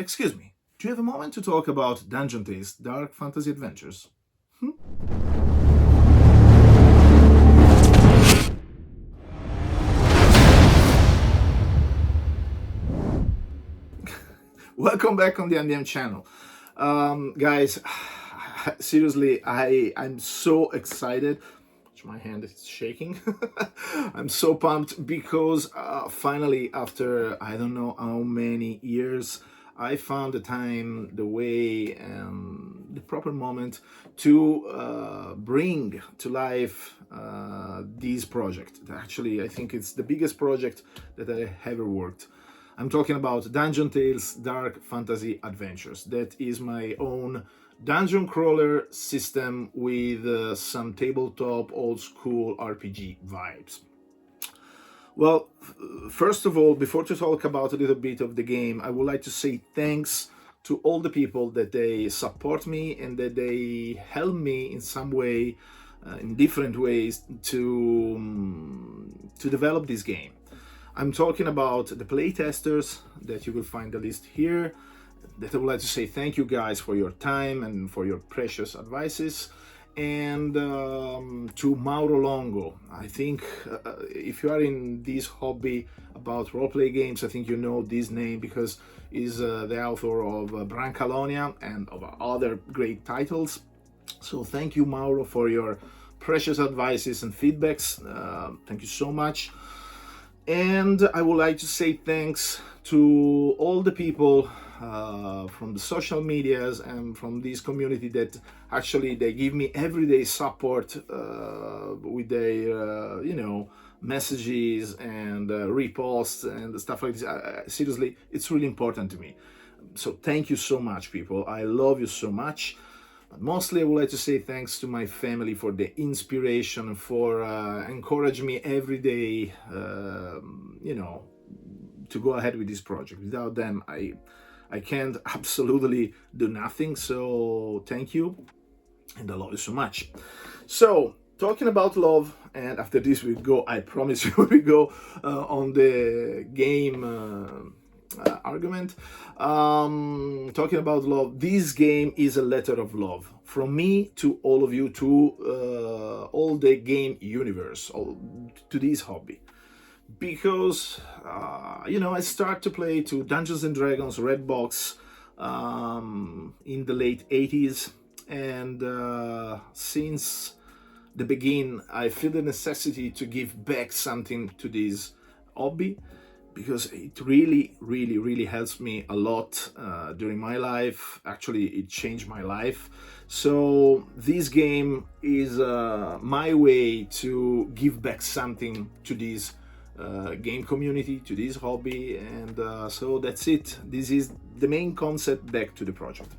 Excuse me, do you have a moment to talk about Dungeon Tales Dark Fantasy Adventures? Hmm? Welcome back on the MDM channel. Guys, seriously, I'm so excited. My hand is shaking. I'm so pumped because finally, after I don't know how many years, I found the time, the way, and the proper moment to bring to life this project. Actually, I think it's the biggest project that I ever worked. I'm talking about Dungeon Tales Dark Fantasy Adventures. That is my own dungeon crawler system with some tabletop old school RPG vibes. Well, first of all, before to talk about a little bit of the game, I would like to say thanks to all the people that they support me and that they help me in some way, in different ways, to develop this game. I'm talking about the playtesters that you will find the list here, that I would like to say thank you guys for your time and for your precious advices, and to Mauro Longo. I think if you are in this hobby about roleplay games, I think you know this name because he's the author of Brancalonia and of other great titles. So thank you, Mauro, for your precious advices and feedbacks. Thank you so much. And I would like to say thanks to all the people from the social medias and from this community that actually they give me everyday support with their messages and reposts and stuff like this. Seriously, it's really important to me. So thank you so much, people. I love you so much. But mostly I would like to say thanks to my family for the inspiration, for encouraging me every day, to go ahead with this project. Without them, I can't absolutely do nothing. So thank you, and I love you so much. So talking about love, and after this we go, I promise you, we go on the game argument. Talking about love, this game is a letter of love from me to all of you, to all the game universe, to this hobby, because I start to play to Dungeons and Dragons Red Box in the late 80s, and since the begin I feel the necessity to give back something to this hobby, because it really helps me a lot during my life. Actually, it changed my life. So this game is my way to give back something to this game community, to this hobby, and so that's it. This is the main concept back to the project.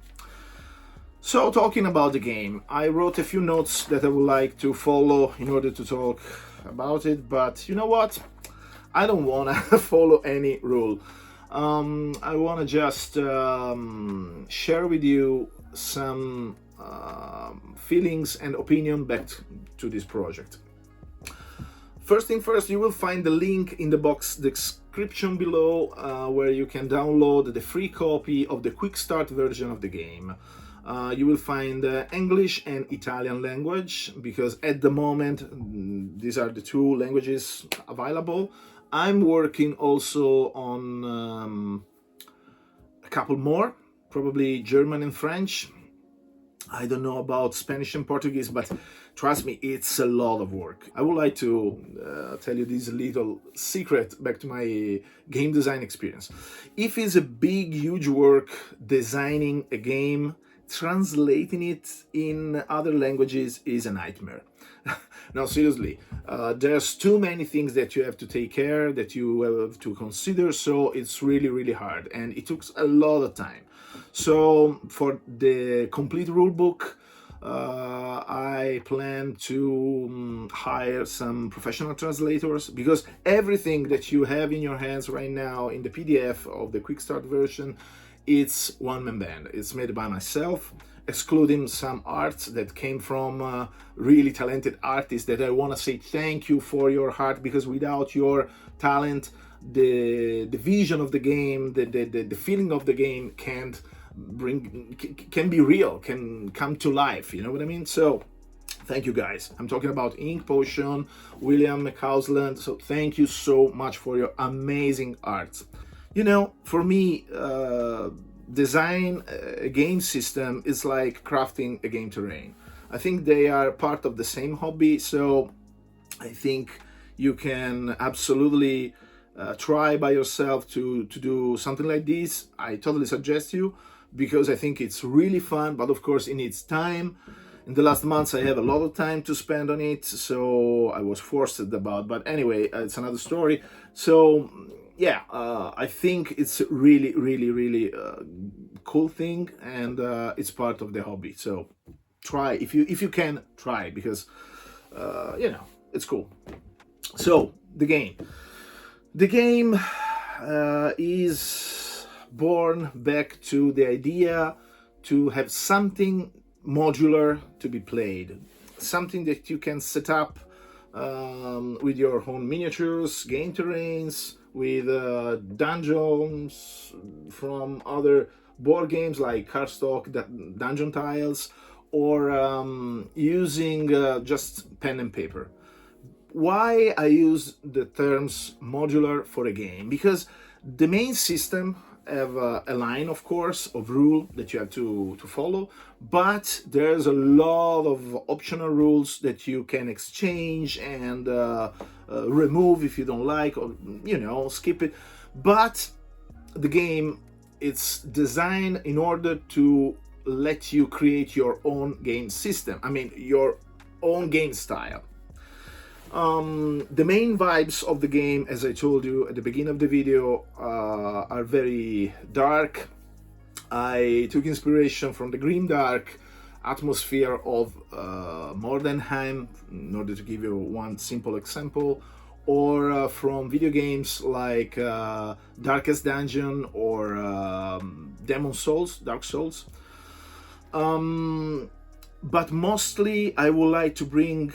So talking about the game, I wrote a few notes that I would like to follow in order to talk about it, but you know what? I don't want to follow any rule. I want to just share with you some feelings and opinion back to this project. First thing first, you will find the link in the box description below where you can download the free copy of the QuickStart version of the game. You will find English and Italian language, because at the moment these are the two languages available. I'm working also on a couple more, probably German and French. I don't know about Spanish and Portuguese, but trust me, it's a lot of work. I would like to tell you this little secret back to my game design experience. If it's a big, huge work designing a game, translating it in other languages is a nightmare. No, seriously, there's too many things that you have to take care, that you have to consider, so it's really hard, and it took a lot of time. So for the complete rulebook, I plan to hire some professional translators, because everything that you have in your hands right now in the PDF of the QuickStart version, it's one-man band. It's made by myself, excluding some art that came from really talented artists that I want to say thank you for your heart, because without your talent the vision of the game, the feeling of the game can be real, can come to life, you know what I mean? So thank you guys. I'm talking about Ink Potion, William McCausland. So thank you so much for your amazing art. You know, for me, design a game system is like crafting a game terrain. I think they are part of the same hobby, so I think you can absolutely try by yourself to do something like this. I totally suggest you, because I think it's really fun, but of course it needs time. In the last months I have a lot of time to spend on it, so I was forced about, but anyway, it's another story. So yeah, I think it's really cool thing, and it's part of the hobby. So try, if you can, try, because you know, it's cool. So the game is born back to the idea to have something modular to be played, something that you can set up with your own miniatures, game terrains, with dungeons from other board games like cardstock, dungeon tiles, or using just pen and paper. Why I use the terms modular for a game? Because the main system have a line, of course, of rule that you have to follow, but there's a lot of optional rules that you can exchange and remove if you don't like, or, you know, skip it. But the game, it's designed in order to let you create your own game system. I mean, your own game style. The main vibes of the game, as I told you at the beginning of the video, are very dark. I took inspiration from the grimdark atmosphere of Mordenheim, in order to give you one simple example, or from video games like Darkest Dungeon or Dark Souls. But mostly I would like to bring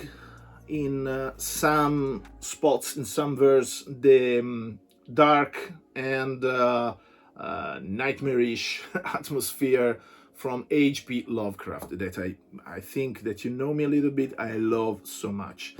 in some spots, in some verse, the dark and nightmarish atmosphere from H.P. Lovecraft that I think that you know me a little bit, I love so much.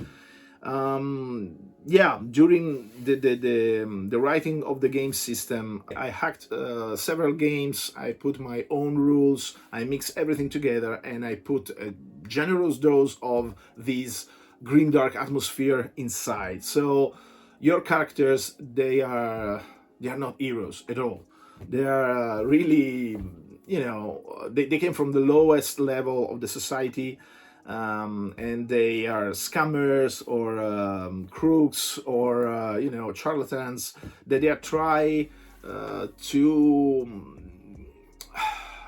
Yeah, during the writing of the game system, I hacked several games, I put my own rules, I mix everything together, and I put a generous dose of these grimdark atmosphere inside. So your characters, they are not heroes at all. They are really, you know, they came from the lowest level of the society, and they are scammers or crooks or you know, charlatans, that they are try to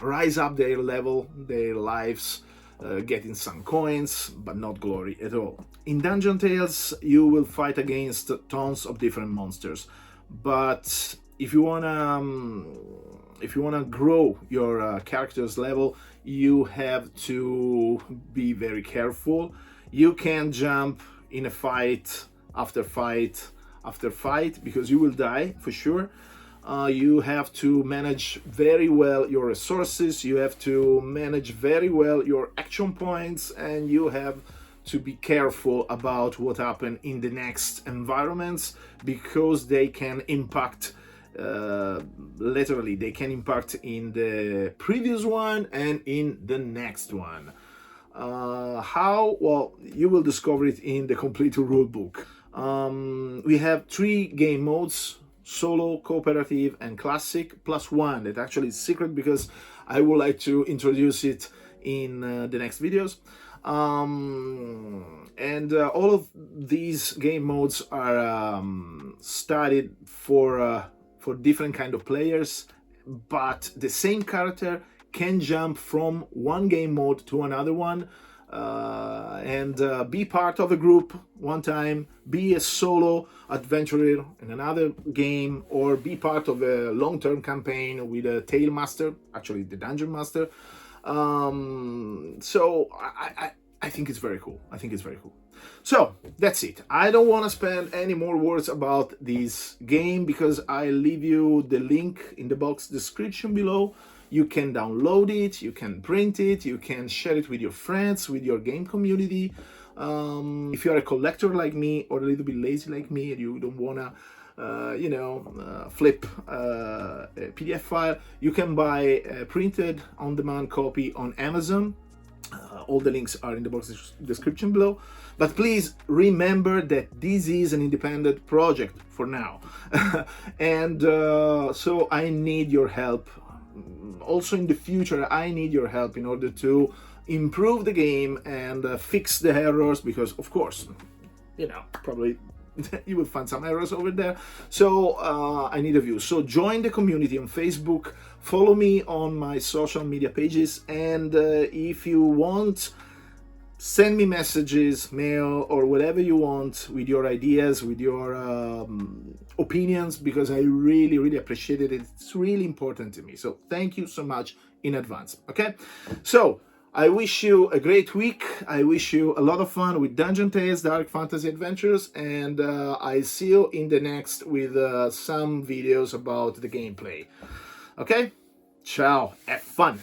rise up their level, their lives, getting some coins, but not glory at all. In Dungeon Tales, you will fight against tons of different monsters, but if you wanna grow your character's level, you have to be very careful. You can't jump in a fight after fight after fight, because you will die for sure. You have to manage very well your resources, you have to manage very well your action points, and you have to be careful about what happens in the next environments, because they can impact, literally, they can impact in the previous one and in the next one. How? Well, you will discover it in the complete rule book. We have 3 game modes: solo, cooperative, and classic, plus one that actually is secret, because I would like to introduce it in the next videos. And all of these game modes are studied for different kind of players, but the same character can jump from one game mode to another one, and be part of a group one time, be a solo adventurer in another game, or be part of a long-term campaign with a tail master, actually the dungeon master. So I think it's very cool. I think it's very cool. So that's it. I don't want to spend any more words about this game because I leave you the link in the box description below. You can download it, you can print it, you can share it with your friends, with your game community. If you're a collector like me or a little bit lazy like me and you don't want to flip a PDF file, you can buy a printed on-demand copy on Amazon. All the links are in the box description below. But please remember that this is an independent project for now. And so I need your help. Also in the future, I need your help in order to improve the game and fix the errors, because of course, probably you will find some errors over there. So I need a view. So join the community on Facebook, follow me on my social media pages, and if you want, send me messages, mail, or whatever you want with your ideas, with your opinions, because I really, really appreciate it. It's really important to me. So thank you so much in advance. Okay, so I wish you a great week. I wish you a lot of fun with Dungeon Tales, Dark Fantasy Adventures, and I see you in the next with some videos about the gameplay. Okay, ciao, have fun.